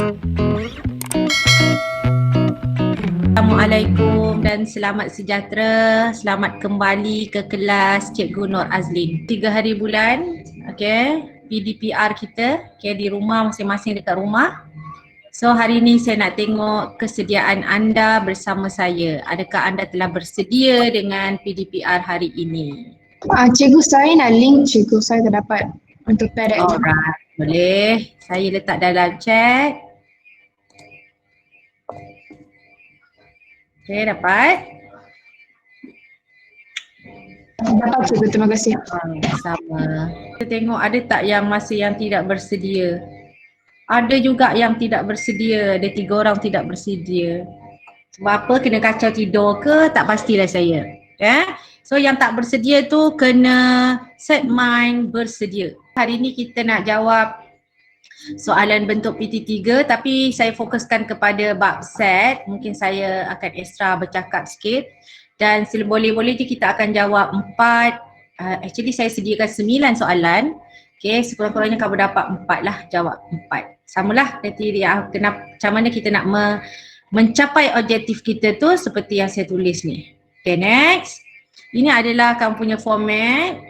Assalamualaikum dan selamat sejahtera. Selamat kembali ke kelas Cikgu Nur Azlin. 3 hari bulan, PDPR kita, di rumah, masing-masing dekat rumah. So hari ini saya nak tengok kesediaan anda bersama saya. Adakah anda telah bersedia dengan PDPR hari ini? Cikgu, saya nak link cikgu, saya tak dapat untuk PDF. Alright, boleh. Saya letak dalam chat. Okay, dapat? Dapat cikgu, terima kasih. Sama. Kita tengok ada tak yang masih yang tidak bersedia. Ada juga yang tidak bersedia. Ada 3 orang tidak bersedia. Sebab apa? Kena kacau tidur ke? Tak pastilah saya. So yang tak bersedia tu kena set mind bersedia. Hari ni kita nak jawab soalan bentuk PT3 tapi saya fokuskan kepada bab set. Mungkin saya akan extra bercakap sikit. Dan boleh-boleh je kita akan jawab 4. Actually saya sediakan 9 soalan. Sekurang-kurangnya kamu dapat 4 lah, jawab 4. Samalah nanti dia macam mana kita nak mencapai objektif kita tu seperti yang saya tulis ni. Next. Ini adalah kamu punya format.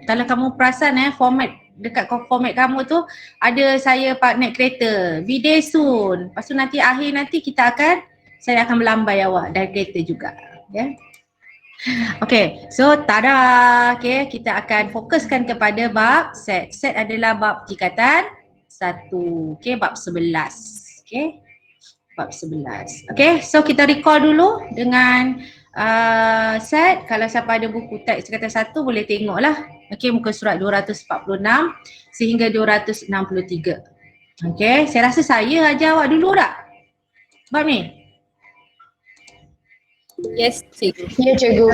Kalau kamu perasan format dekat format kamu tu ada saya naik kereta. Be there soon. Lepas tu nanti akhir nanti saya akan melambai awak dari kereta juga. So tada. Kita akan fokuskan kepada bab set. Set adalah bab tingkatan 1. Bab 11. Bab 11. So kita recall dulu dengan set. Kalau siapa ada buku teks tingkatan 1 boleh tengok lah. Muka surat 246 sehingga 263. Saya rasa saya ajar awak dulu tak? Bab ni? Yes, cikgu. Ya, cikgu.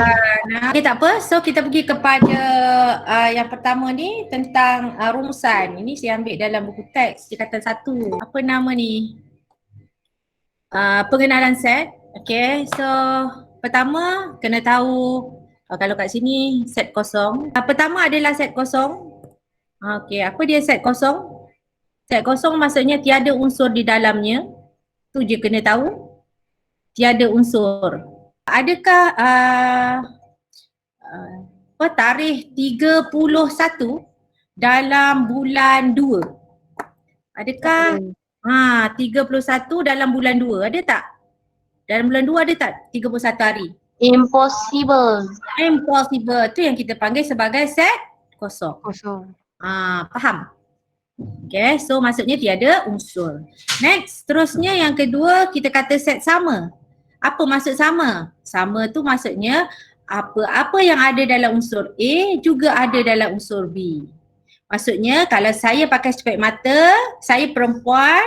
Tak apa. So kita pergi kepada yang pertama ni tentang rumusan. Ini saya ambil dalam buku teks tingkatan 1. Apa nama ni? Pengenalan set. So pertama kena tahu kalau kat sini set kosong. Pertama adalah set kosong. Apa dia set kosong? Set kosong maksudnya tiada unsur di dalamnya. Tu je kena tahu. Tiada unsur. Adakah tarikh 31 dalam bulan 2? Adakah 31 dalam bulan 2? Ada tak? Dalam bulan 2 ada tak 31 hari? Impossible. Impossible. Tu yang kita panggil sebagai set kosong. Faham? So maksudnya tiada unsur. Next, terusnya yang kedua kita kata set sama. Apa maksud sama? Sama tu maksudnya apa-apa yang ada dalam unsur A juga ada dalam unsur B. Maksudnya kalau saya pakai spek mata, saya perempuan.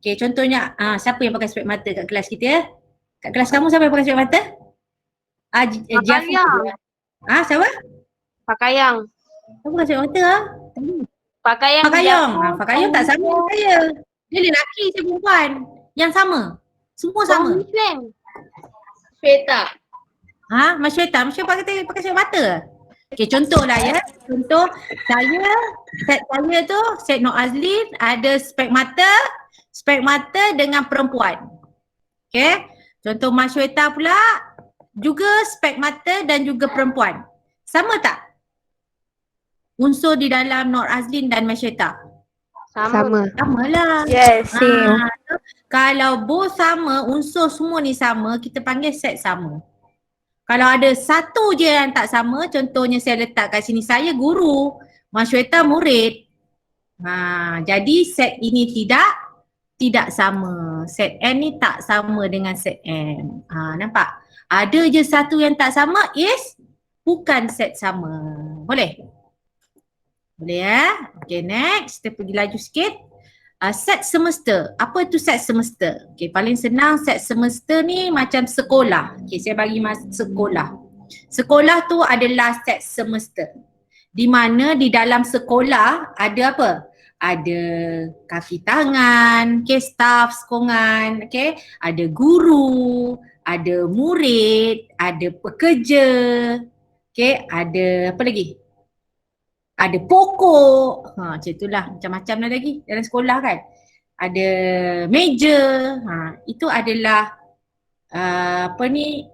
Contohnya siapa yang pakai spek mata kat kelas kita? Kat kelas kamu siapa yang pakai spek mata? Pakayang. Siapa? Pakayang. Siapa pakai spek mata? Pakayang. Pakayang tak sama dengan saya. Dia lelaki, saya perempuan. Yang sama. Semua sama. Shweta. Mas Shweta pakai spek mata? Contohlah ya. Contoh set saya tu, set Nur Azlin ada spek mata dengan perempuan. Contoh Mas Shweta pula juga spek mata dan juga perempuan. Sama tak? Unsur di dalam Nur Azlin dan Mas Shweta? Sama. Samalah. Yes, same. Kalau both sama, unsur semua ni sama, kita panggil set sama. Kalau ada satu je yang tak sama, contohnya saya letak kat sini, saya guru, Mas Shweta murid. Jadi set ini tidak sama. Set N ni tak sama dengan set M. Nampak? Ada je satu yang tak sama bukan set sama. Boleh? Boleh ya? Next. Kita pergi laju sikit. Set semester. Apa itu set semester? Paling senang set semester ni macam sekolah. Saya bagi sekolah. Sekolah tu adalah set semester. Di mana di dalam sekolah ada apa? Ada kaki tangan, staff sekongan, ada guru, ada murid, ada pekerja, ada apa lagi? Ada pokok, macam itulah, macam-macam lah lagi dalam sekolah kan. ada meja. Itu adalah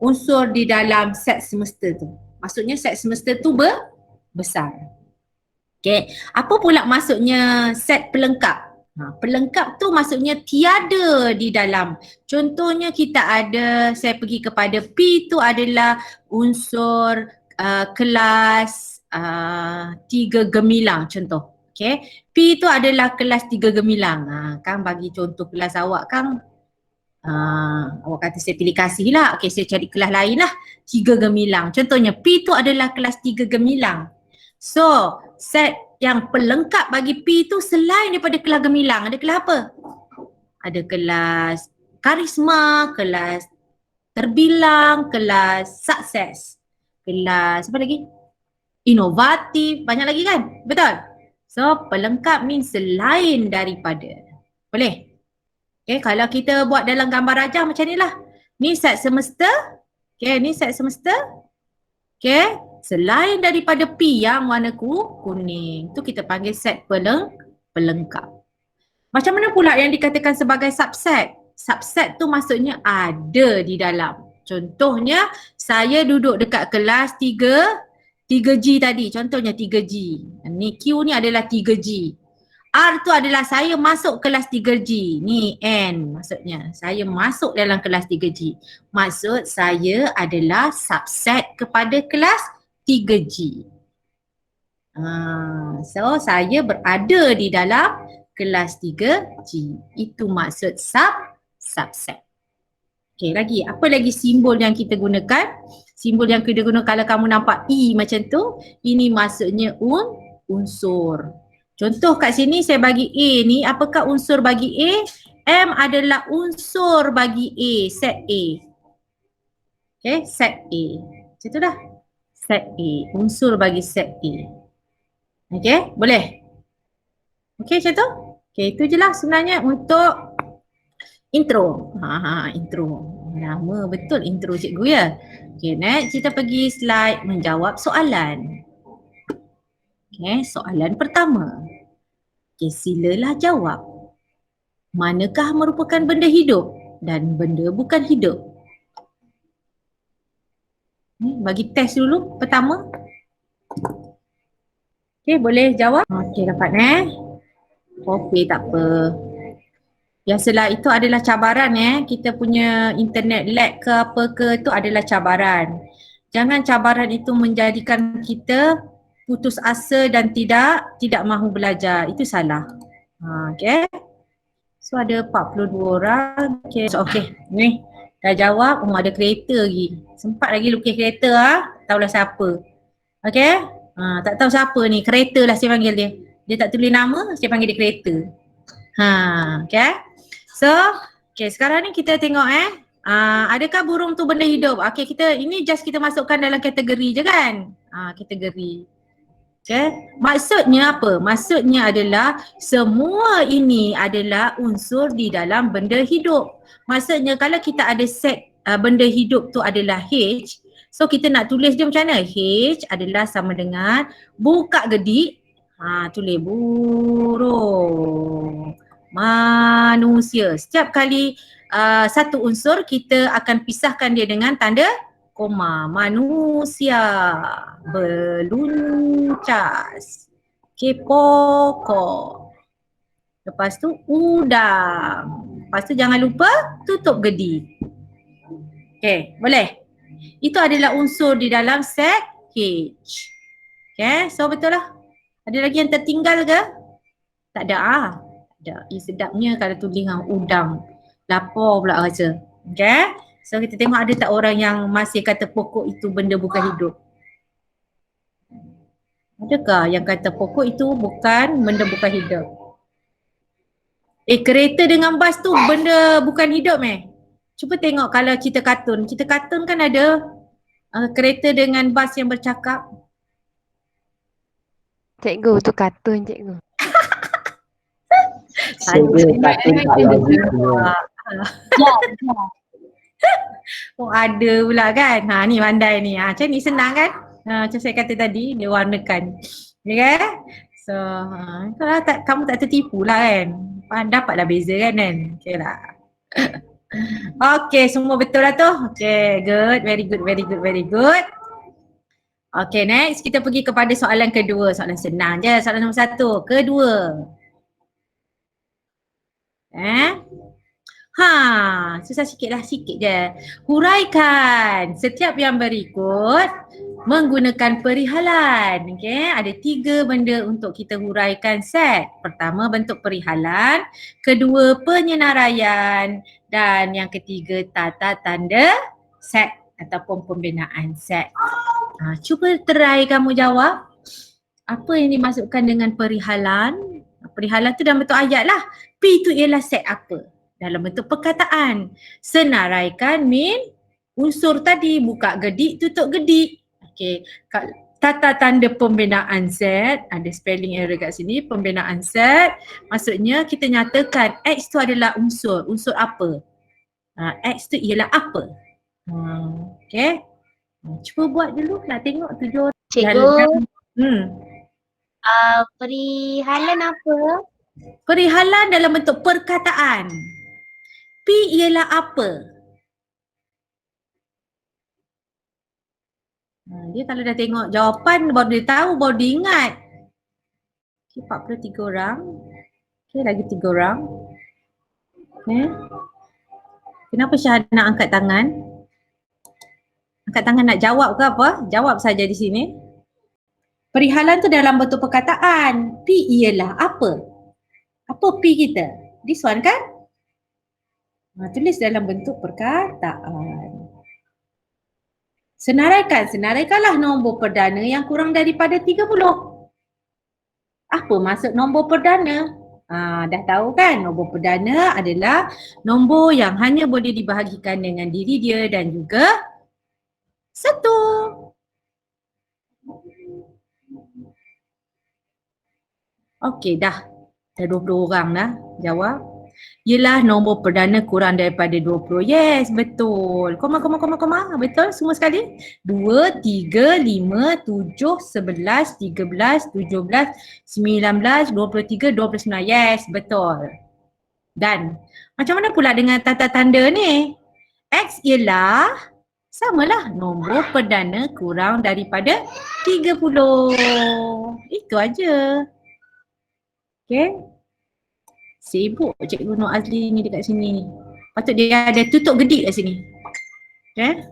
unsur di dalam set semesta tu. Maksudnya set semesta tu besar. Okay. Apa pula maksudnya set pelengkap? Pelengkap tu maksudnya tiada di dalam. Contohnya kita ada, saya pergi kepada P tu adalah unsur kelas 3 gemilang contoh. Okay. P tu adalah kelas 3 gemilang. Kan bagi contoh kelas awak kan, awak kata saya pilih kasih lah. Okay, saya cari kelas lain lah. 3 gemilang. Contohnya P tu adalah kelas 3 gemilang. So, set yang pelengkap bagi P tu selain daripada kelas gemilang, ada kelas apa? Ada kelas karisma, kelas terbilang, kelas sukses, kelas apa lagi? Inovatif, banyak lagi kan? Betul? So, pelengkap means selain daripada. Boleh? Okay, kalau kita buat dalam gambar rajah macam ni lah. Ni set semesta. Okay, ni set semesta. Okay, selain daripada P yang warna kuning. Tu kita panggil set pelengkap. Macam mana pula yang dikatakan sebagai subset? Subset tu maksudnya ada di dalam. Contohnya, saya duduk dekat kelas 3G tadi. Contohnya 3G. Ni Q ni adalah 3G. R tu adalah saya masuk kelas 3G. Ni N maksudnya. Saya masuk dalam kelas 3G. Maksud saya adalah subset kepada kelas 3G. So saya berada di dalam kelas 3G. Itu maksud subset. Okay, lagi. Apa lagi simbol yang kita gunakan? Simbol yang kita guna kalau kamu nampak E macam tu, ini maksudnya unsur. Contoh kat sini saya bagi A ni, apakah unsur bagi A? M adalah unsur bagi A, set A. Okay, set A. Macam tu dah. Set A, unsur bagi set A. Okay, boleh? Okay, macam tu? Okay, itu je lah sebenarnya untuk intro. Intro. Lama betul intro cikgu ya. Okay, next kita pergi slide menjawab soalan. Okay, soalan pertama. Okay, silalah jawab. Manakah merupakan benda hidup dan benda bukan hidup? Bagi test dulu pertama. Okay, boleh jawab? Okay, dapat Okay, tak apa. Biasalah itu adalah cabaran kita punya internet lag ke apa ke itu adalah cabaran. Jangan cabaran itu menjadikan kita putus asa dan tidak mahu belajar. Itu salah. Okay. So ada 42 orang. Okay. So okay. Ni dah jawab. Ada kereta lagi. Sempat lagi lukis kereta tahulah siapa. Okay. Tak tahu siapa ni. Kereta lah saya panggil dia. Dia tak tulis nama, saya panggil dia kereta. Okay. So, okay, sekarang ni kita tengok adakah burung tu benda hidup? Okay, ini just kita masukkan dalam kategori je kan? Kategori. Okay. Maksudnya apa? Maksudnya adalah semua ini adalah unsur di dalam benda hidup. Maksudnya kalau kita ada set benda hidup tu adalah H, so kita nak tulis dia macam mana? H adalah sama dengan buka gedik, tulis burung, manusia. Setiap kali satu unsur kita akan pisahkan dia dengan tanda koma. Manusia beluncas. Okay, pokok. Lepas tu udang. Lepas tu jangan lupa tutup gedi. Okay, boleh? Itu adalah unsur di dalam set H. Okay, so betul lah. Ada lagi yang tertinggal ke? Tak ada ada. Sedapnya kalau tulis dengan udang. Lapar pula rasa. Okay. So kita tengok ada tak orang yang masih kata pokok itu benda bukan hidup. Adakah yang kata pokok itu bukan benda bukan hidup? Kereta dengan bas tu benda bukan hidup Cuba tengok kalau cerita kartun. Cerita kartun kan ada kereta dengan bas yang bercakap. Cikgu tu kartun cikgu. Oh ada pula kan. Ni pandai ni. Macam ni senang kan. Macam saya kata tadi dia warnakan. Ya kan? So kalau kamu tak tertipu lah kan. Dapatlah beza kan? Okay lah. Okay, semua betul lah tu. Okay, good. Very good, very good, very good. Okay, next kita pergi kepada soalan kedua. Soalan senang je. Soalan nombor 1. Kedua. Susah sikit lah, sikit je. Huraikan setiap yang berikut menggunakan perihalan. Okay, ada 3 benda untuk kita huraikan set. Pertama, bentuk perihalan. Kedua, penyenaraian. Dan yang ketiga, tata tanda set ataupun pembinaan set. Cuba try kamu jawab. Apa yang dimasukkan dengan perihalan? Perihalan tu dalam bentuk ayat lah. P tu ialah set apa? Dalam bentuk perkataan. Senaraikan mean unsur tadi. Buka gedik, tutup gedik. Okay. Tata tanda pembinaan set. Ada spelling error kat sini. Pembinaan set. Maksudnya kita nyatakan X tu adalah unsur. Unsur apa? X tu ialah apa? Okay. Cuba buat dulu. Nak tengok 7 orang. Cikgu, perihalan apa? Perihalan dalam bentuk perkataan. P ialah apa? Dia kalau dah tengok jawapan baru dia tahu, baru dia ingat. Okay, 43 orang. Okay, lagi 3 orang. Okay. Kenapa Syahana angkat tangan? Angkat tangan nak jawab ke apa? Jawab saja di sini. Perihalan tu dalam bentuk perkataan. P ialah apa? Apa P kita? This one kan? Tulis dalam bentuk perkataan. Senaraikanlah nombor perdana yang kurang daripada 30. Apa maksud nombor perdana? Dah tahu kan, nombor perdana adalah nombor yang hanya boleh dibahagikan dengan diri dia dan juga 1. Okey, dah 20 orang dah jawab. Ialah nombor perdana kurang daripada 20. Yes, betul. Koma. Betul semua sekali? 2, 3, 5, 7, 11, 13, 17, 19, 23, 29. Yes, betul. Dan macam mana pula dengan tata tanda ni? X ialah samalah nombor perdana kurang daripada 30. Itu aja. Okay. Sibuk Cikgu Nur Azli ni dekat sini ni. Patut dia ada tutup gedik kat sini. Okay.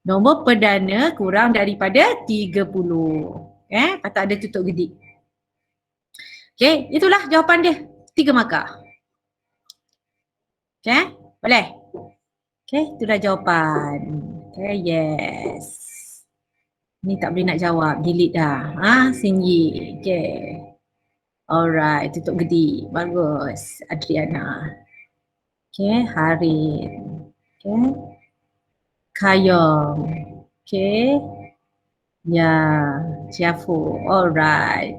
Nombor perdana kurang daripada 30. Okay. Patut ada tutup gedik. Okay. Itulah jawapan dia. 3 markah. Okay. Boleh? Okay. Itulah jawapan. Okay. Yes. Ni tak boleh nak jawab. Delete dah. Singgih. Okay. Alright, tutup gedi. Bagus. Adriana. Okay, Harin. Okay. Kayong. Okay. Ya, Syafu. Alright.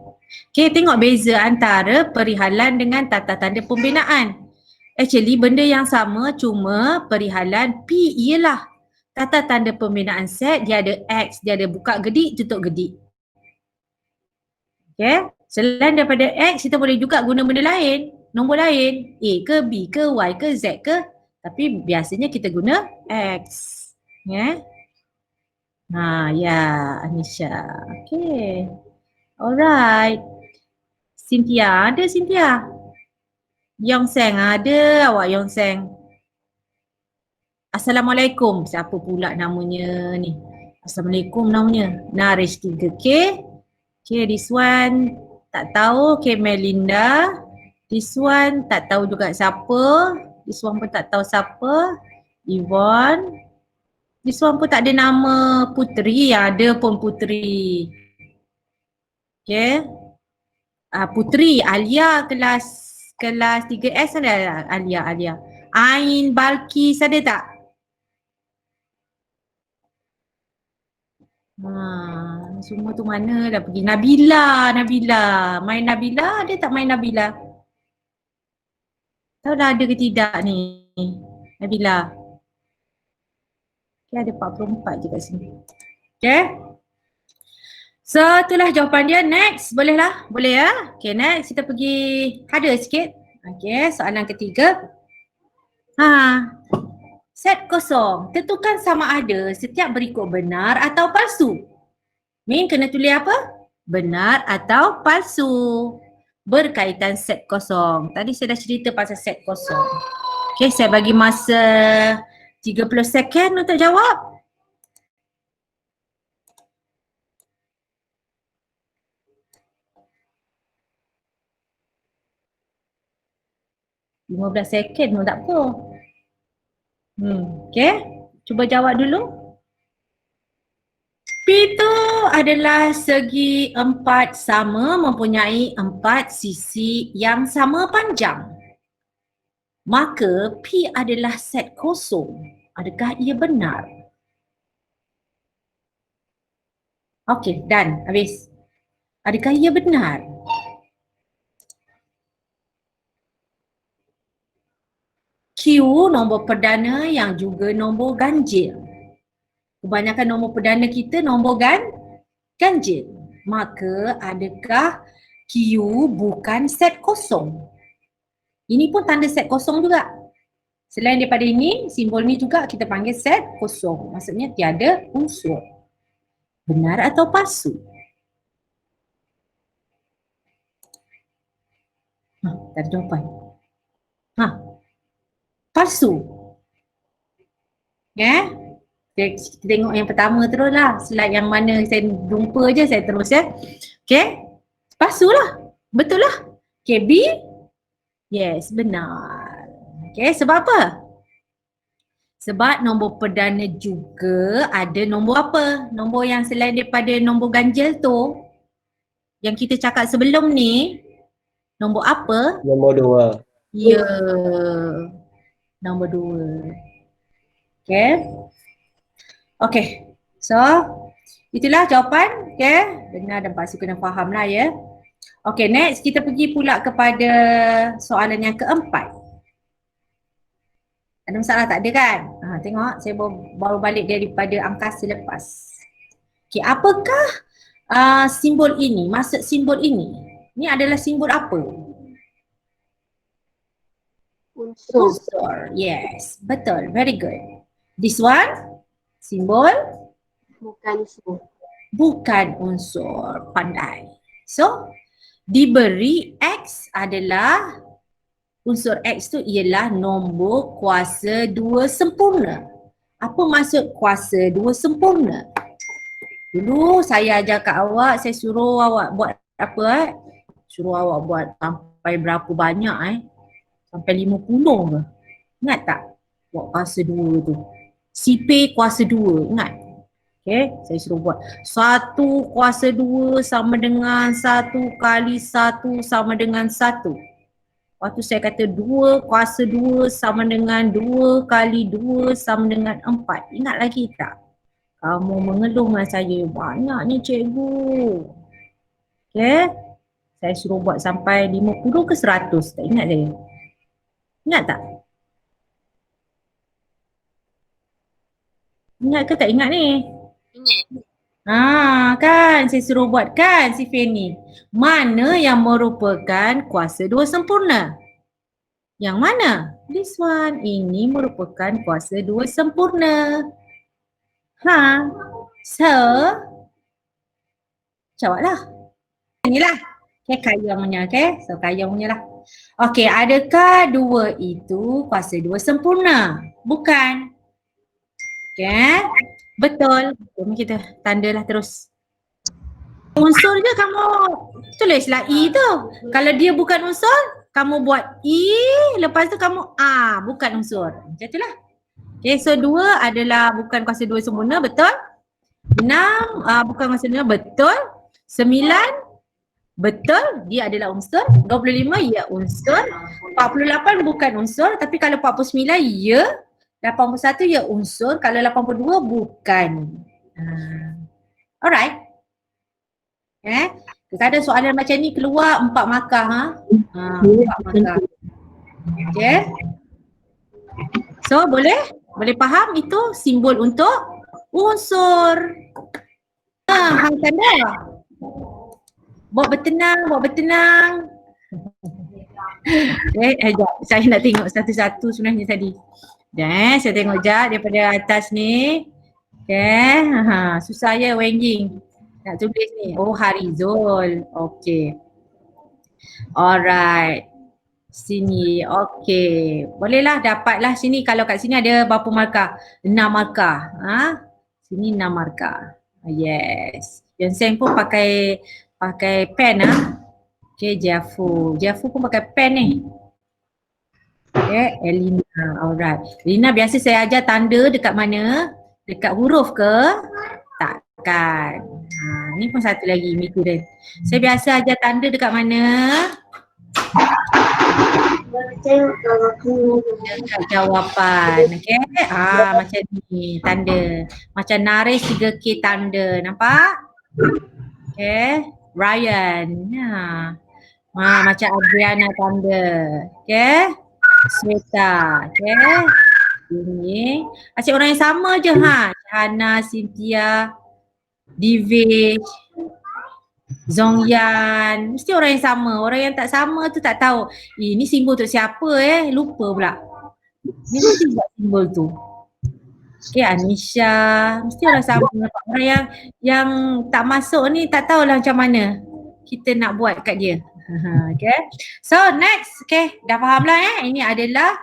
Okay, tengok beza antara perihalan dengan tata tanda pembinaan. Actually, benda yang sama, cuma perihalan P ialah tata tanda pembinaan set. Dia ada X, dia ada buka gedik, tutup gedik. Okay. Selain daripada X, kita boleh juga guna benda lain, nombor lain, A ke, B ke, Y ke, Z ke. Tapi biasanya kita guna X. Ya. Ya, Anisha. Okay. Alright. Cynthia, ada Cynthia? Yongseng ada, awak Yongseng. Assalamualaikum. Siapa pula namanya ni? Assalamualaikum namanya. Narish 3K. Okay, this one tak tahu. Okay, Melinda. This one tak tahu juga siapa. This one pun tak tahu siapa. Yvonne. This one pun tak ada nama Putri. Ada pun Putri. Okay. Putri. Alia kelas 3S ada. Alia. Ain Balkis ada tak? Semua tu mana dah pergi? Nabila. Main Nabila, ada tak main Nabila? Tahu dah ada ke tidak ni? Nabila. Okay, ada 44 je kat sini. Okay. So, itulah jawapan dia. Next, boleh lah? Boleh ya? Okay, next kita pergi harder sikit. Okey, soalan ketiga. Set kosong. Tentukan sama ada setiap berikut benar atau palsu. Min kena tulis apa? Benar atau palsu. Berkaitan set kosong. Tadi saya dah cerita pasal set kosong. Okey, saya bagi masa 30 second untuk jawab. Lima 15 second pun tak apa. Okey, cuba jawab dulu. P2 adalah segi empat sama mempunyai empat sisi yang sama panjang. Maka P adalah set kosong. Adakah ia benar? Okey, done. Habis. Adakah ia benar? Q nombor perdana yang juga nombor ganjil. Kebanyakan nombor perdana kita nombor ganjil. Maka adakah Q bukan set kosong? Ini pun tanda set kosong juga. Selain daripada ini, simbol ni juga kita panggil set kosong. Maksudnya tiada unsur. Benar atau palsu? Tak ada jawapan. Palsu. Kita tengok yang pertama terus lah. Slide yang mana saya jumpa je saya terus ya. Okay. Palsu lah. Betul lah. Okay, B. Yes, benar. Okay, sebab apa? Sebab nombor perdana juga ada nombor apa? Nombor yang selain daripada nombor ganjil tu. Yang kita cakap sebelum ni. Nombor apa? Nombor 2. Ya. Nombor 2. Okay. Okay. So, itulah jawapan. Okay. Benar dan palsu kena faham lah ya. Okay, next kita pergi pula kepada soalan yang keempat. Ada masalah tak ada kan? Tengok saya baru balik daripada angkasa lepas. Okay, apakah simbol ini? Maksud simbol ini? Ini adalah simbol apa? Unsur. Yes, betul. Very good. This one, simbol? Bukan unsur. Bukan unsur. Pandai. So, diberi X adalah, unsur X tu ialah nombor kuasa 2 sempurna. Apa maksud kuasa 2 sempurna? Dulu saya ajar kat awak, saya suruh awak buat apa Suruh awak buat sampai berapa banyak sampai 50 ke? Ingat tak? Buat kuasa 2 tu. Sipir kuasa 2, ingat? Okay, saya suruh buat 1 kuasa 2 sama dengan 1 kali 1 sama dengan 1. Waktu saya kata 2 kuasa 2 sama dengan 2 kali 2 sama dengan 4. Ingat lagi tak? Kamu mengeluh dengan saya, banyaknya cikgu. Okay, saya suruh buat sampai 50 ke 100, tak ingat saya? Ingat tak? Ingat ke tak ingat ni? Ingat. Kan saya suruh buat kan si Fanny. Mana yang merupakan kuasa 2 sempurna? Yang mana? This one. Ini merupakan kuasa 2 sempurna. So, jawablah. Inilah. Okay, kayang punya. Okay, so kayang punya lah. Okay, adakah 2 itu kuasa 2 sempurna? Bukan. Okay. Betul. Jom kita tandalah terus. Unsur je kamu tulislah I tu. Kalau dia bukan unsur, kamu buat I, lepas tu kamu A, bukan unsur. Macam itulah. Okay, so 2 adalah bukan kuasa 2 sempurna, betul? 6 bukan kuasa 2, betul? 9 betul, dia adalah unsur. 25 ya unsur. 48 bukan unsur, tapi kalau 49 ya. 81 ya unsur, kalau 82 bukan. Alright. Kita ada soalan macam ni keluar 4 markah 4 markah. Okay. So boleh faham itu simbol untuk unsur. Hang tanda. Buat bertenang. Sekejap. Saya nak tengok satu-satu sebenarnya tadi. Saya tengok jap daripada atas ni. Okay. Susah ya Wenjing. Nak tulis ni. Oh Harizul. Okay. Alright. Sini. Okay. Bolehlah dapatlah sini. Kalau kat sini ada berapa markah? 6 markah. Sini 6 markah. Yes. Yang Seng pun pakai pen Okay, Jafu pun pakai pen ni. Okay, Elina. Alright. Elina biasa saya ajar tanda dekat mana? Dekat huruf ke? Takkan. Ni pun satu lagi Mikuren. Saya biasa ajar tanda dekat mana? Dekat jawapan. Okay. Macam ni tanda. Macam Naris 3K tanda. Nampak? Okay. Ryan. Macam Adriana tanda. Okay. Sweta. Okay. Ini. Asyik orang yang sama je Hana, Cynthia, Divish, Zongyan. Mesti orang yang sama. Orang yang tak sama tu tak tahu. Ni simbol untuk siapa lupa pula. Ni mesti buat simbol tu. Okay, Anisha. Mesti orang sama. Orang yang tak masuk ni tak tahulah macam mana kita nak buat kat dia. Okay. So next. Okay. Dah faham lah Ini adalah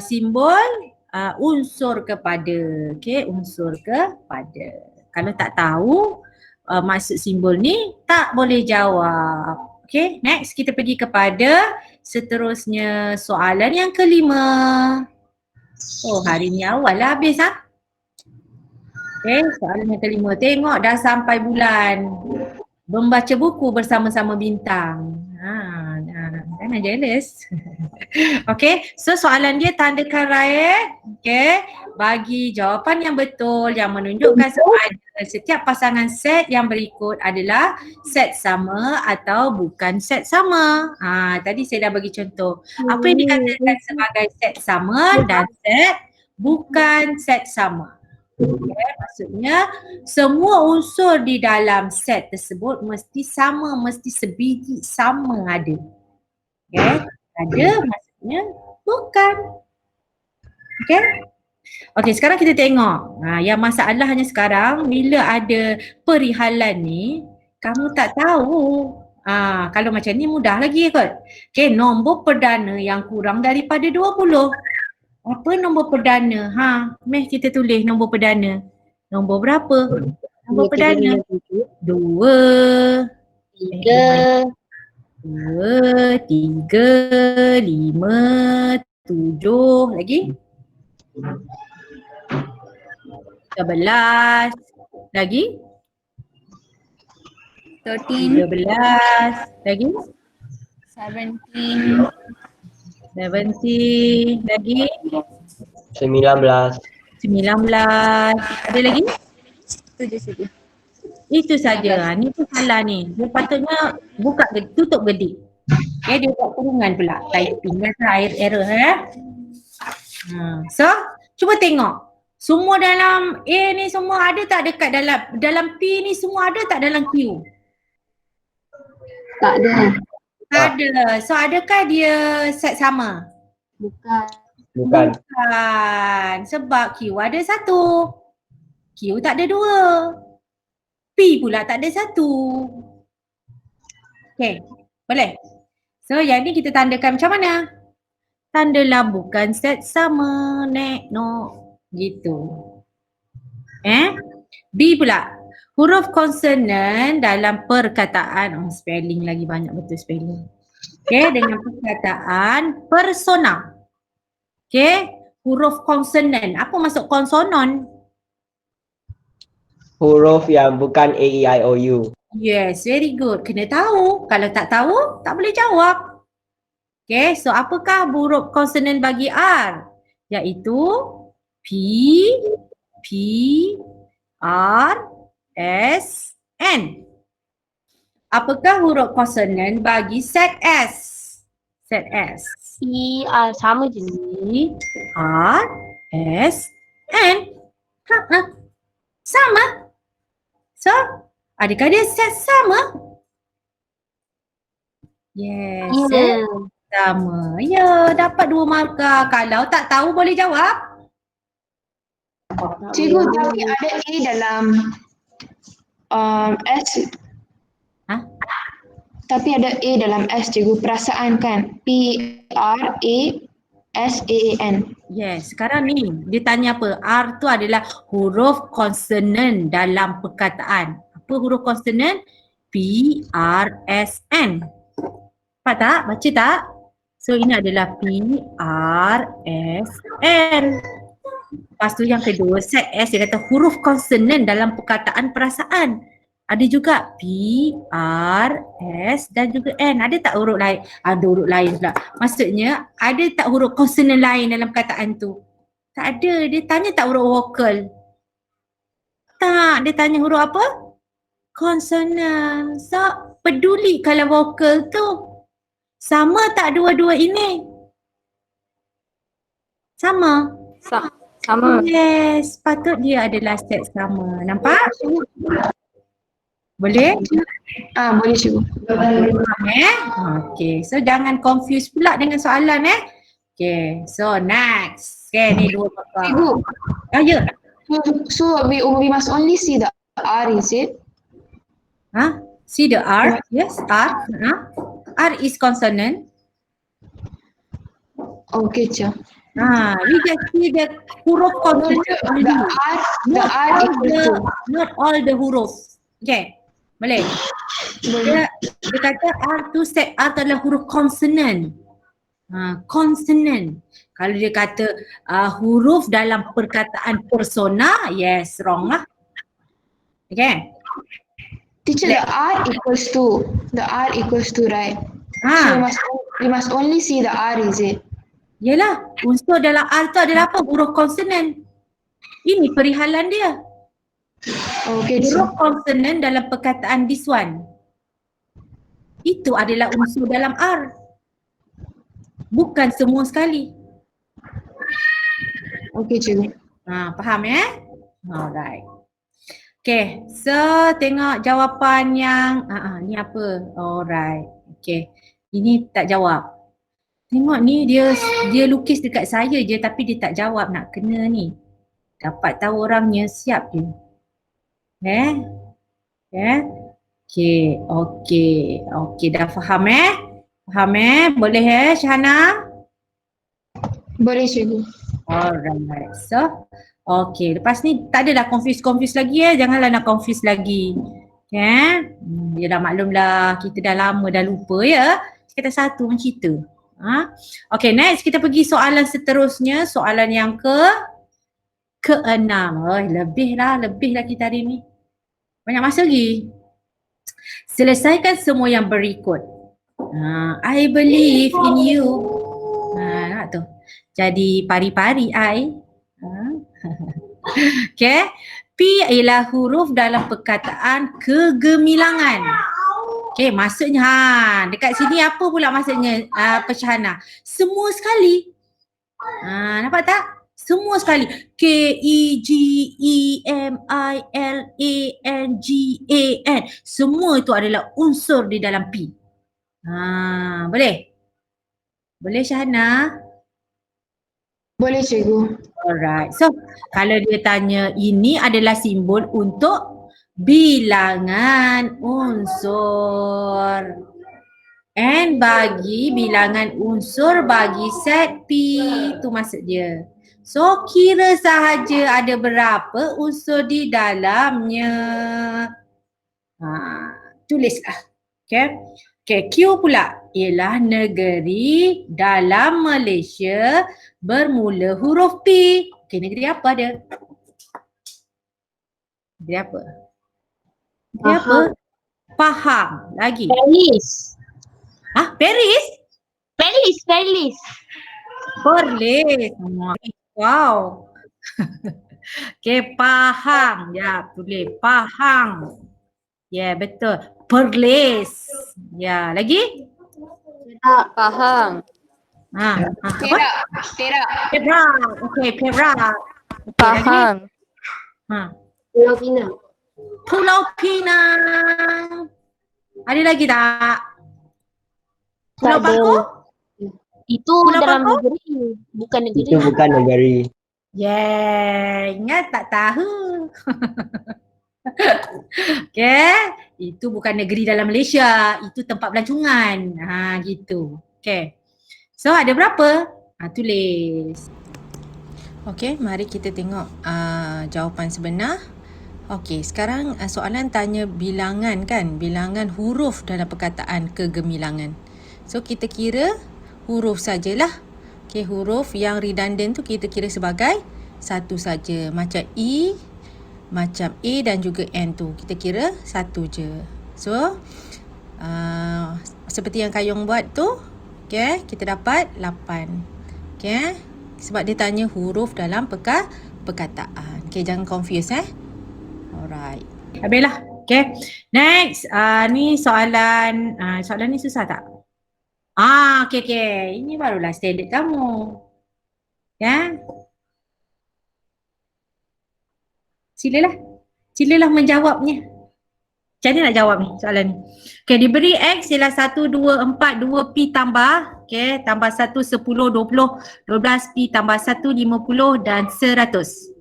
simbol unsur kepada. Okay. Unsur kepada. Kalau tak tahu maksud simbol ni tak boleh jawab. Okay. Next kita pergi kepada seterusnya soalan yang kelima. Oh hari ni awal lah habis Okay, soalan yang kelima. Tengok dah sampai bulan. Membaca buku bersama-sama bintang. Jangan jealous. Okay, so soalan dia tandakan right. Okay, bagi jawapan yang betul yang menunjukkan sama ada setiap pasangan set yang berikut adalah set sama atau bukan set sama. Tadi saya dah bagi contoh. Apa yang dikatakan sebagai set sama dan set bukan set sama. Okay, maksudnya semua unsur di dalam set tersebut mesti sama, mesti sebiji sama ada. Okay, ada maksudnya bukan. Okay, sekarang kita tengok. Yang masalahnya sekarang bila ada perihalan ni, kamu tak tahu. Kalau macam ni mudah lagi kot. Okay, nombor perdana yang kurang daripada 20. Apa nombor perdana? Meh kita tulis nombor perdana. Nombor berapa? Nombor perdana. 2. 3. 2, 3, 5, 7. Lagi? 11. Lagi? 13, 13. Lagi? 17, 17. Lagi? 19. 19. Ada lagi? itu je saja. Itu saja. Ni tu salah ni. Dia patutnya buka tutup gedik. Okay, dia buat kurungan pula. Typing kan error So, cuba tengok. Semua dalam A ni semua ada tak dekat dalam P ni semua ada tak dalam Q? Tak ada. Ada. So adakah dia set sama? Bukan. Bukan. Bukan. Sebab Q ada 1. Q tak ada 2. P pula tak ada 1. Okay. Boleh? So yang ni kita tandakan macam mana? Tandalah bukan set sama. Gitu. B pula. Huruf konsonan dalam perkataan. Spelling lagi banyak betul spelling. Okay, dengan perkataan persona. Okay, huruf konsonan. Apa maksud konsonan? Huruf yang bukan A, E, I, O, U. Yes, very good. Kena tahu. Kalau tak tahu, tak boleh jawab. Okay, so apakah huruf konsonan bagi R? Iaitu P, P, R, S, N. Apakah huruf konsonan bagi set S? Set S. C, sama je. C, R, S, N. Sama. So, adakah dia set sama? Yes. Ya. Sama. Ya, dapat 2 markah. Kalau tak tahu boleh jawab. Cikgu, tapi ada A dalam S. Ha? Tapi ada A dalam S, cikgu. Perasaan kan? P-R-A-S-A-A-N. Yes, sekarang ni dia tanya apa? R tu adalah huruf konsonan dalam perkataan. Apa huruf konsonan? P-R-S-N. Nampak tak? Baca tak? So ini adalah P-R-S-N. Lepas tu yang kedua, set S dia kata huruf konsonan dalam perkataan perasaan. Ada juga P, R, S dan juga N. Ada tak huruf lain? Ada huruf lain pula. Maksudnya ada tak huruf konsonan lain dalam perkataan tu? Tak ada. Dia tanya tak huruf vokal? Tak. Dia tanya huruf apa? Konsonan. So peduli kalau vokal tu. Sama tak dua-dua ini? Sama. Sama. Yes, patut dia adalah set sama. Nampak? Boleh? Boleh cikgu. Okay, so jangan confuse pula dengan soalan Okay, so next. Okay, ni 2 markah. Cikgu, Ya. so we must only see the R, is it? See the R? Yes, R. R is consonant. Okay, cikgu. We just see the huruf consonant only. The R equals to. Not all the huruf. Okay, boleh? Dia kata R tu set R tu adalah huruf konsonan. Konsonan. Kalau dia kata huruf dalam perkataan persona, yes, wrong lah. Okay? Teacher, the R equals to, right? So we must only see the R, is it? Yelah, unsur dalam R tu adalah apa? Huruf konsonan. Ini perihalan dia. Okay, Huruf cikgu. konsonan dalam perkataan this one. Itu adalah unsur dalam R. Bukan semua sekali. Okay, cikgu. Faham Alright. Okay, so tengok jawapan yang ni apa? Alright. Okay. Ini tak jawab. Tengok ni dia lukis dekat saya je tapi dia tak jawab nak kena ni. Dapat tahu orangnya siap dia. Okay, dah faham Faham Boleh Syahana? Boleh, cikgu. Alright. So, okay, lepas ni tak adalah confuse lagi janganlah nak confuse lagi. Dia dah maklum dah, kita dah lama dah lupa Kata satu cerita. Okay, next kita pergi soalan seterusnya, soalan yang ke-6. Lebih lah kita hari ni. Banyak masa lagi. Selesaikan semua yang berikut. I believe in you. Nak tu. Jadi pari-pari I. Okay. P ialah huruf dalam perkataan kegemilangan. Okay, maksudnya dekat sini apa pula maksudnya pecahan? Semua sekali. Nampak tak? Semua sekali. K-E-G-E-M-I-L-A-N-G-A-N. Semua itu adalah unsur di dalam P. Boleh? Boleh Syahana? Boleh, cikgu. Alright. So, kalau dia tanya ini adalah simbol untuk bilangan unsur. And bagi bilangan unsur bagi set P, itu maksud dia. So kira sahaja ada berapa unsur di dalamnya. Tulislah. Okay, Q pula ialah negeri dalam Malaysia bermula huruf P. Okay, negeri apa dia? Negeri apa? Negeri apa? Pahang. Lagi. Paris. Paris? Paris. Perlis. Wow. Okay, Pahang. Ya, tulis Pahang. Ya, betul. Perlis. Ya, lagi? Pahang. Perak. Perak. Okay, Perak. Okay, Pahang. Pulau Pinang. Pulau Pinang. Ada lagi tak? Pulau Tak ada. Bangkok? Itu Pulau dalam Bangkok? negeri, bukan negeri. Itu bukan negeri. Ingat tak tahu. Okay, itu bukan negeri dalam Malaysia, itu tempat pelancongan. Gitu. Okay. So ada berapa? Tulis. Okay, mari kita tengok jawapan sebenar. Okay, sekarang soalan tanya bilangan kan? Bilangan huruf dalam perkataan kegemilangan. So kita kira huruf sajalah. Okay, huruf yang redundant tu kita kira sebagai satu saja. Macam E, macam A dan juga N tu. Kita kira satu je. So, seperti yang Kayong buat tu, okay, kita dapat 8. Okay, sebab dia tanya huruf dalam perkataan. Okay, jangan confuse Alright. Habislah. Okay. Next. Ni soalan. Soalan ni susah tak? Okay. Ini barulah standard kamu. Ya. Silalah menjawabnya. Macam mana nak jawab ni soalan ni? Okay, diberi X ialah 1, 2, 4, 2 P tambah. Okay, tambah 1, 10, 20, 12 P tambah 1, 50 dan 100.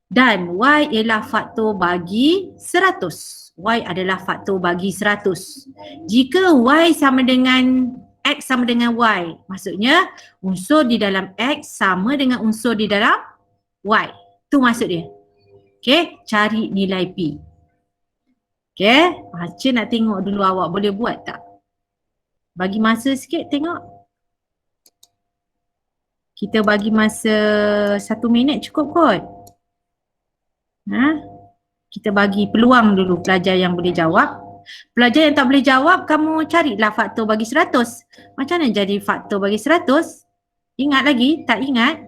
Dan Y ialah faktor bagi 100. Y adalah faktor bagi 100. Jika Y sama dengan X sama dengan Y, maksudnya unsur di dalam X sama dengan unsur di dalam Y. Itu maksud dia. Okay, cari nilai P. Okay, baca nak tengok dulu awak boleh buat tak? Bagi masa sikit tengok. Kita bagi masa 1 minit cukup kot. Kita bagi peluang dulu pelajar yang boleh jawab. Pelajar yang tak boleh jawab, kamu carilah faktor bagi 100. Macam mana jadi faktor bagi 100? Ingat lagi? Tak ingat?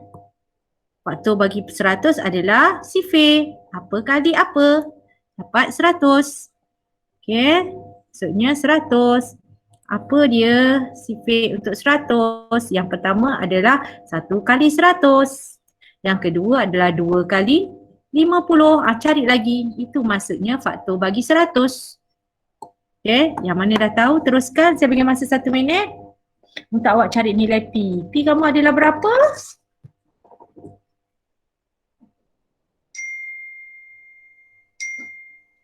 Faktor bagi 100 adalah sifir. Apa kali apa? Dapat 100. Okay. Maksudnya 100. Apa dia sifir untuk 100? Yang pertama adalah 1 kali 100. Yang kedua adalah 2 kali 50. Cari lagi. Itu maksudnya faktor bagi 100. Okay. Yang mana dah tahu, teruskan. Saya bagi masa 1 minit untuk awak cari nilai P. P kamu adalah berapa?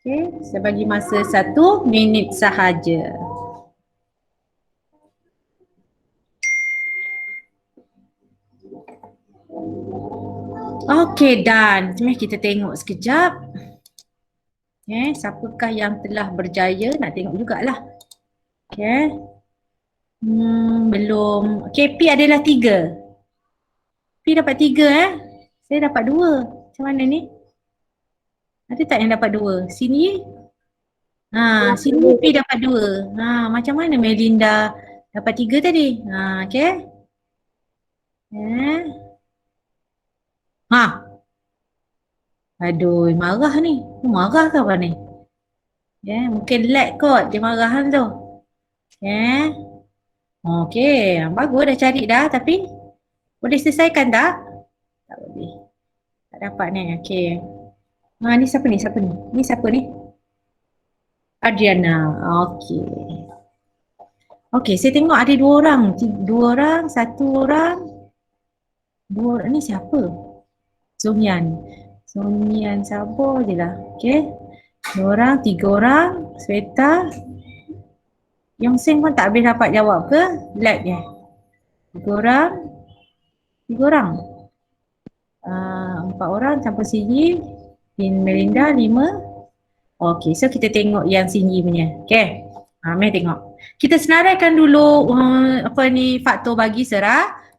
Okay, saya bagi masa 1 minit sahaja. Okay, done. Jom kita tengok sekejap. Okay, siapakah yang telah berjaya? Nak tengok jugalah. Okay. Belum. Okay, P adalah 3. P dapat 3 Saya dapat 2. Macam mana ni? Ada tak yang dapat 2? Sini? Sini P dapat 2. Macam mana Melinda dapat 3 tadi? Okay. Aduh, marah ni. Marah ke apa ni? Mungkin lag kot dia marahan tu. Okay, bagus dah cari dah tapi boleh selesaikan tak? Tak boleh. Tak dapat ni. Okay. Ni siapa ni? Ni siapa ni? Adriana. Okay. Okay, saya tengok ada 2 orang. 2 orang, 1 orang. 2 orang ni siapa? Sunyan sabar je lah. Okay. 2 orang, 3 orang. Sweta. Yong Seng pun tak habis dapat jawab ke? Lag je. 3 orang. 3 orang. 4 orang campur sini. Melinda 5. Okay, so kita tengok yang sini punya. Okay. Mari tengok. Kita senaraikan dulu faktor bagi 100.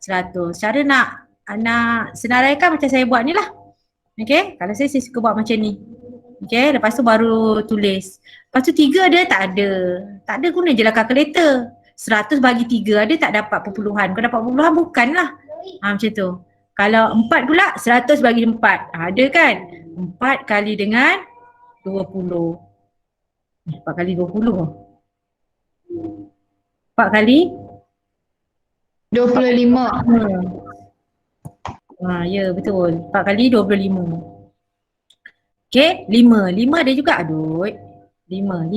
Cara nak senaraikan macam saya buat ni lah. Okay, kalau saya suka buat macam ni. Okay, lepas tu baru tulis. Lepas tu 3 ada tak ada. Tak ada guna je lah kalkulator. 100 bagi 3 ada tak dapat perpuluhan. Kalau dapat perpuluhan bukanlah. Macam tu. Kalau 4 pula 100 bagi 4. Ada kan? 4 kali dengan 20. 4 kali 20. 4 kali 25. Ya betul. 4 kali 25. Okay, 5. 5 ada juga. Aduh. 5.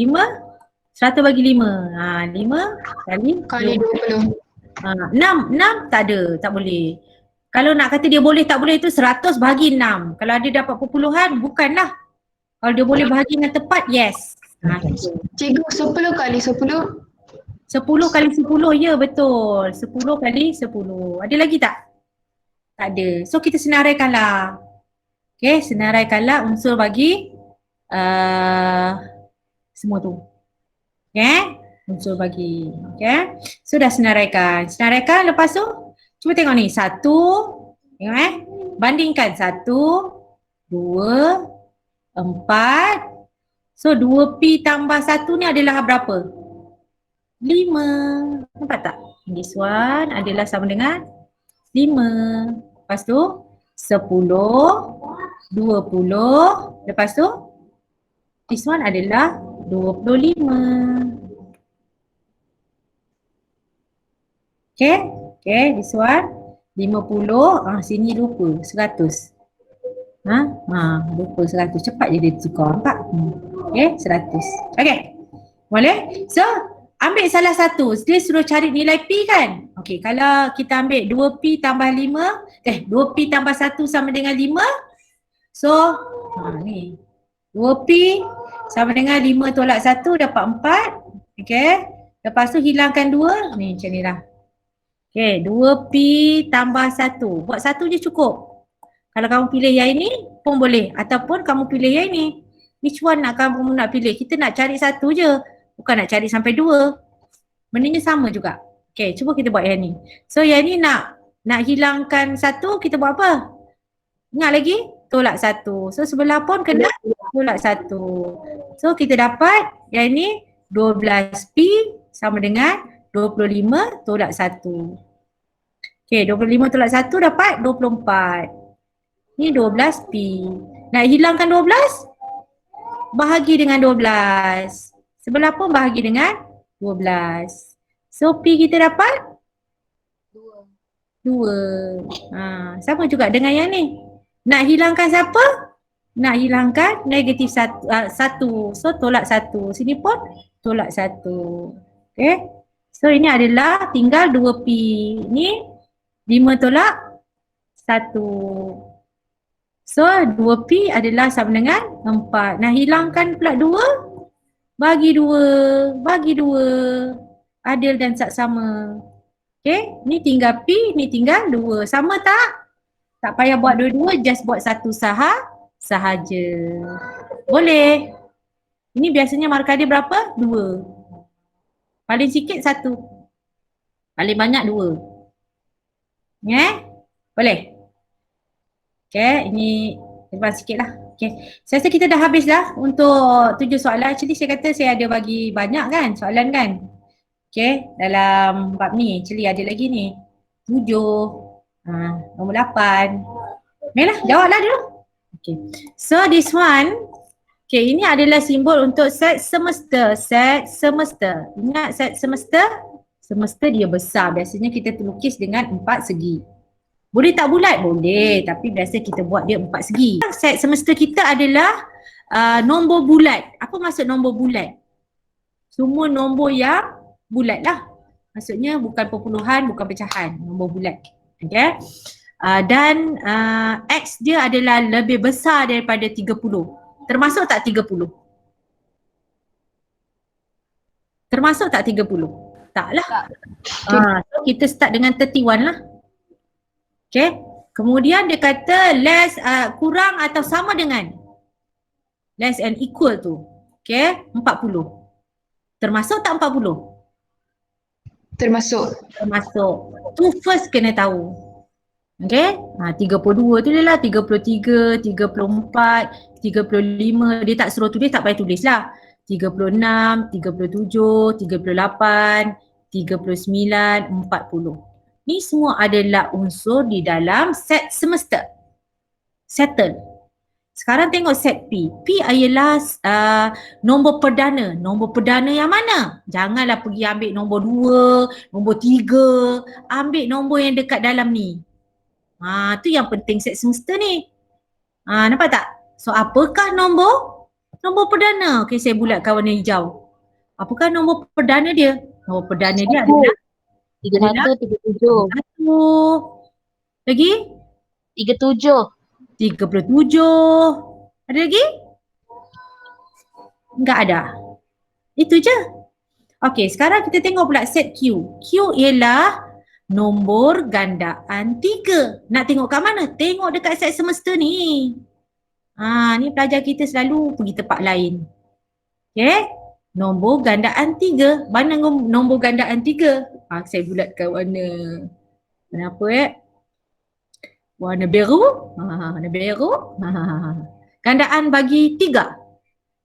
100 bagi 5. 5 kali 20. 6 tak ada, tak boleh. Kalau nak kata dia boleh tak boleh itu 100 bahagi 6. Kalau ada dapat perpuluhan, bukanlah. Kalau dia boleh bahagi dengan tepat, yes. Tu. Cikgu, 10 kali 10. 10 kali 10, ya betul. 10 kali 10. Ada lagi tak? Tak ada. So kita senaraikanlah. Okay, senaraikanlah unsur bagi semua tu. Okay, unsur bagi. Okay, so dah senaraikan. Senaraikan lepas tu, cuba tengok ni. 1, tengok bandingkan 1, 2, 4. So 2P tambah 1 ni adalah berapa? 5. Nampak tak? This one adalah sama dengan 5. Lepas tu 10, 20. Lepas tu this one adalah 25. Okay, okay, this one 50. Sini lupa 100. Lupa 100. Cepat je dia tukar, nampak? Okay, 100. Okay, boleh? So, ambil salah satu. Dia suruh cari nilai P kan? Okay, kalau kita ambil 2P tambah 5, 2P tambah 1 sama dengan 5. So, ni. 2P sama dengan 5 tolak 1 dapat 4. Okay. Lepas tu hilangkan 2. Ni macam ni lah. Okay, 2P tambah 1. Buat 1 je cukup. Kalau kamu pilih yang ini pun boleh. Ataupun kamu pilih yang ini. Which one kamu nak pilih? Kita nak cari 1 je. Bukan nak cari sampai 2. Bendanya sama juga. Okay, cuba kita buat yang ni. So yang ni nak hilangkan 1, kita buat apa? Ingat lagi? Tolak 1. So sebelah pun kena tolak 1. So kita dapat yang ni 12P sama dengan 25 tolak 1. Okay, 25 tolak 1 dapat 24. Ni 12P. Nak hilangkan 12? Bahagi dengan 12. Sebelah pun bahagi dengan 12. So P kita dapat? 2. Sama juga dengan yang ni. Nak hilangkan siapa? Nak hilangkan negatif 1. So tolak 1. Sini pun tolak 1. Okay. So ini adalah tinggal 2P. Ni 5 tolak 1. So 2P adalah sama dengan 4. Nak hilangkan pula 2. Bagi 2. Bagi 2. Adil dan saksama. Okay. Ni tinggal P. Ni tinggal 2. Sama tak? Tak payah buat dua-dua. Just buat satu sahaja. Boleh. Ini biasanya markah dia berapa? 2. Paling sikit 1. Paling banyak 2. Boleh? Okay, ini lepas sikit lah. Okay, saya rasa kita dah habis dah untuk 7 soalan. Actually saya kata saya ada bagi banyak kan soalan kan. Okay, dalam bab ni. Actually ada lagi ni. 7. Nombor 8. Baiklah, jawablah dulu. Okay, so this one. Okay, ini adalah simbol untuk set semester. Set semester. Ingat set semester? Semester dia besar. Biasanya kita lukis dengan 4 segi. Boleh tak bulat? Boleh. Tapi biasa kita buat dia 4 segi. Set semester kita adalah nombor bulat. Apa maksud nombor bulat? Semua nombor yang bulat lah. Maksudnya bukan perpuluhan, bukan pecahan. Nombor bulat. Okay. Dan X dia adalah lebih besar daripada 30. Termasuk tak 30? Termasuk tak 30? Taklah. So kita start dengan 31 lah. Okay. Kemudian dia kata less, kurang atau sama dengan. Less and equal tu. Okay. 40. Termasuk tak 40? Termasuk. Termasuk. Tu first kena tahu. Okay. 32 tu dia lah. 33, 34, 35. Dia tak suruh tulis, tak payah tulis lah. 36, 37, 38, 39, 40. Ni semua adalah unsur di dalam set semester. Settle. Sekarang tengok set P. P ialah nombor perdana. Nombor perdana yang mana? Janganlah pergi ambil nombor 2, nombor 3. Ambil nombor yang dekat dalam ni. Tu yang penting set semester ni. Nampak tak? So apakah nombor? Nombor perdana. Okay, saya bulatkan warna hijau. Apakah nombor perdana dia? Nombor perdana dia adalah 31, 37. 1. Lagi? 37. 37. Ada lagi? Enggak ada. Itu je. Okey, sekarang kita tengok pula set Q. Q ialah nombor gandaan 3. Nak tengok kat mana? Tengok dekat set semesta ni. Ni pelajar kita selalu pergi tempat lain. Okey? Nombor gandaan 3. Mana nombor gandaan 3? Saya bulatkan warna. Warna apa Warna biru. Warna biru. Gandaan bagi 3.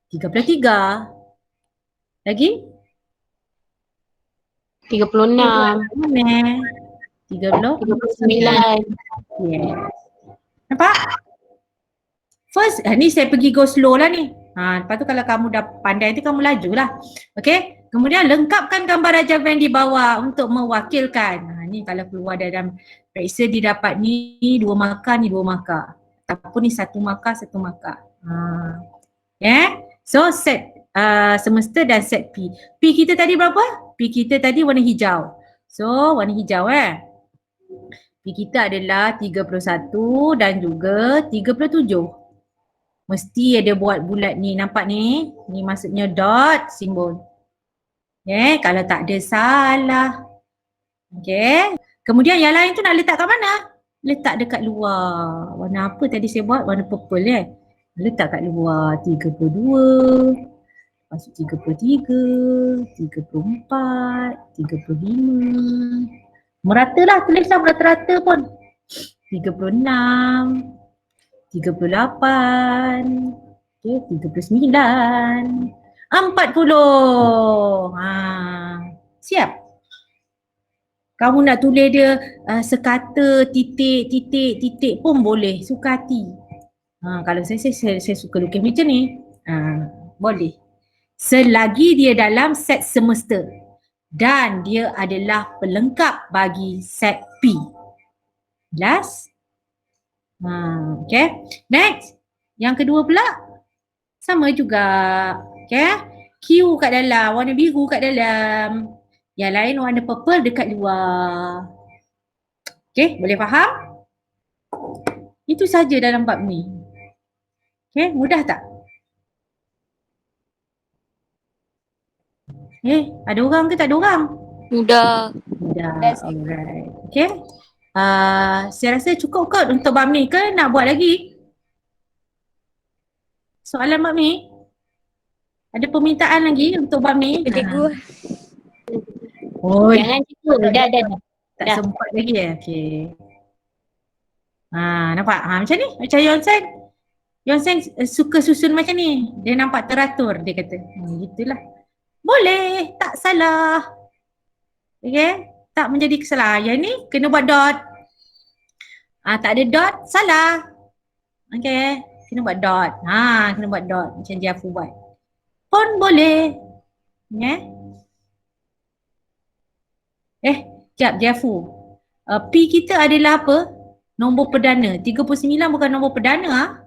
33. Lagi? 36. 39. 39. Yes. Nampak? First, ni saya pergi go slow lah ni. Lepas tu kalau kamu dah pandai tu kamu laju lah. Okay. Kemudian lengkapkan gambar Rajavran di bawah untuk mewakilkan. Ni kalau keluar dalam periksa dia dapat ni 2 markah, ni 2 markah. Ataupun ni 1 markah, 1 markah. So set semesta dan set P. P kita tadi berapa? P kita tadi warna hijau. So warna hijau P kita adalah 31 dan juga 37. Mesti ada buat bulat ni, nampak ni? Ni maksudnya dot simbol. Kalau tak ada salah. Kemudian yang lain tu nak letak kat mana? Letak dekat luar. Warna apa tadi saya buat? Warna purple letak kat luar. 32. Masuk 33, 34, 35. Meratalah, tulislah merata-rata pun. 36, 38, 39, 40. Siap? Kamu nak tulis dia sekata, titik pun boleh, suka hati. Kalau saya suka lukis macam ni, boleh. Selagi dia dalam set semesta dan dia adalah pelengkap bagi set P. Jelas? Okay. Next. Yang kedua pula sama juga. Okay. Q kat dalam, warna biru kat dalam. Yang lain warna purple dekat luar. Okay, boleh faham? Itu saja dalam bab ni. Okay, mudah tak? Ada orang ke tak ada orang? Mudah. Mudah. Alright. Okay. Saya rasa cukup kot untuk bab ni ke nak buat lagi? Soalan bab ni? Ada permintaan lagi untuk bab ni? Cikgu. Jangan cikgu. Dah. Tak sempat lagi Okay. Nampak? Macam ni. Macam Yonsen. Yonsen suka susun macam ni. Dia nampak teratur dia kata. Gitulah. Boleh, tak salah. Okay, tak menjadi kesalahan. Yang ni kena buat dot. Tak ada dot, salah. Okay, kena buat dot. Kena buat dot macam Jafu buat. Pun boleh. Sekejap Jafu. P kita adalah apa? Nombor perdana. 39 bukan nombor perdana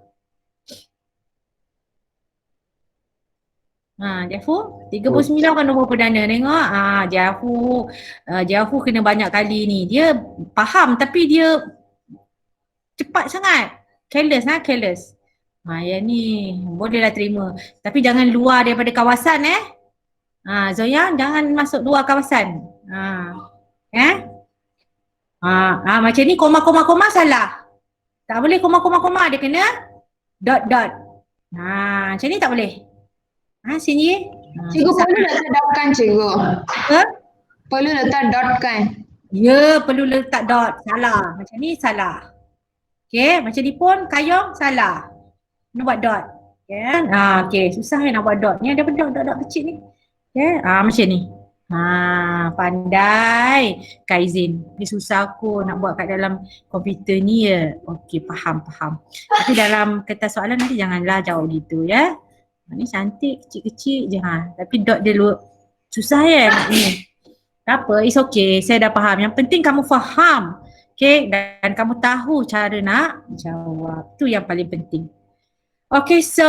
Jafu, 39 bukan nombor perdana. Tengok, Jafu kena banyak kali ni. Dia faham tapi dia cepat sangat. Careless. Yang ni bolehlah terima. Tapi jangan luar daripada kawasan Zoya, jangan masuk luar kawasan. Macam ni koma salah. Tak boleh koma, dia kena dot. Macam ni tak boleh. Sini. Cikgu perlu letak dot kan cikgu? Perlu letak dot kan? Ya, perlu letak dot. Salah. Macam ni salah. Okay, macam ni pun Kayong salah. Kena buat dot. Okay, susah nak buat dot. Ni ada dot kecil ni. Okay, macam ni. Pandai Kaizin. Ni susah aku nak buat kat dalam komputer ni Okay, faham. Tapi dalam kertas soalan nanti janganlah jauh gitu ya. Ni cantik, kecil-kecil je Tapi dot dia susah nak ni. Tak apa, it's okay. Saya dah faham. Yang penting kamu faham. Okay, dan kamu tahu cara nak jawab. Tu yang paling penting. Okay, so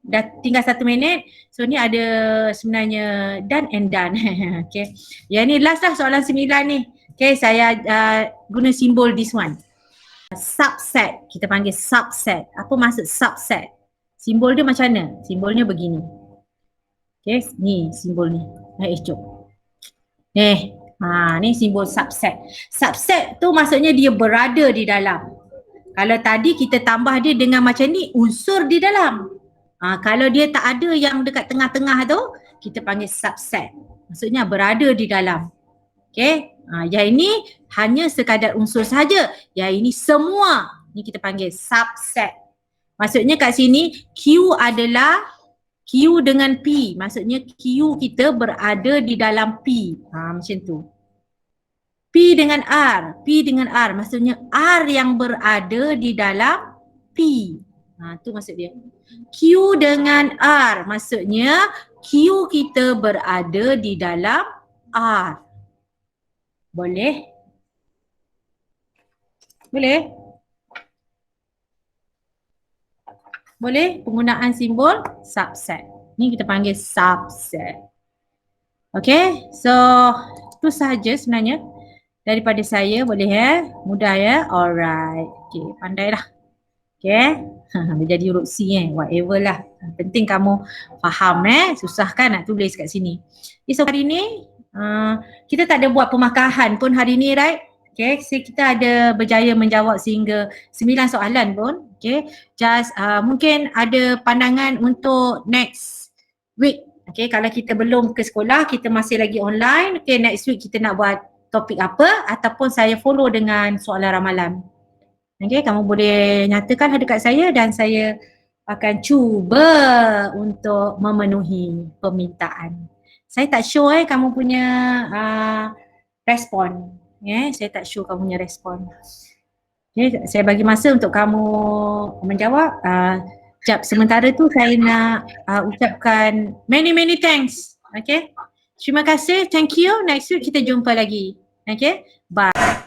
dah tinggal 1 minit. So ni ada sebenarnya done and done. Okay. Yang ni last lah soalan 9 ni. Okay, saya guna simbol this one. Subset, kita panggil subset. Apa maksud subset? Simbol dia macam mana? Simbolnya begini. Okay, ni simbol ni. Jom. Ni simbol subset. Subset tu maksudnya dia berada di dalam. Kalau tadi kita tambah dia dengan macam ni, unsur di dalam. Kalau dia tak ada yang dekat tengah-tengah tu, kita panggil subset. Maksudnya berada di dalam. Okay. Yang ini hanya sekadar unsur saja. Yang ini semua. Ni kita panggil subset. Maksudnya kat sini Q adalah Q dengan P. Maksudnya Q kita berada di dalam P. Macam tu. P dengan R. P dengan R. Maksudnya R yang berada di dalam P. Tu maksud dia. Q dengan R. Maksudnya Q kita berada di dalam R. Boleh? Boleh? Boleh penggunaan simbol subset. Ni kita panggil subset. Okay, so itu sahaja sebenarnya daripada saya. Boleh mudah ya? Alright. Okay, pandailah. Okay. Dia jadi huruf C whatever lah. Yang penting kamu faham susah kan nak tulis kat sini. Okay, so hari ni kita tak ada buat pemakahan pun hari ni, right? Okay, so kita ada berjaya menjawab sehingga 9 soalan pun. Okay, just mungkin ada pandangan untuk next week. Okay, kalau kita belum ke sekolah, kita masih lagi online. Okay, next week kita nak buat topik apa ataupun saya follow dengan soalan ramalan. Okay, kamu boleh nyatakan dekat saya dan saya akan cuba untuk memenuhi permintaan. Saya tak show kamu punya respon. Saya tak show kamu punya respon. Okay, saya bagi masa untuk kamu menjawab. Sekejap, sementara tu saya nak ucapkan many thanks. Okay. Terima kasih. Thank you. Next week kita jumpa lagi. Okay. Bye.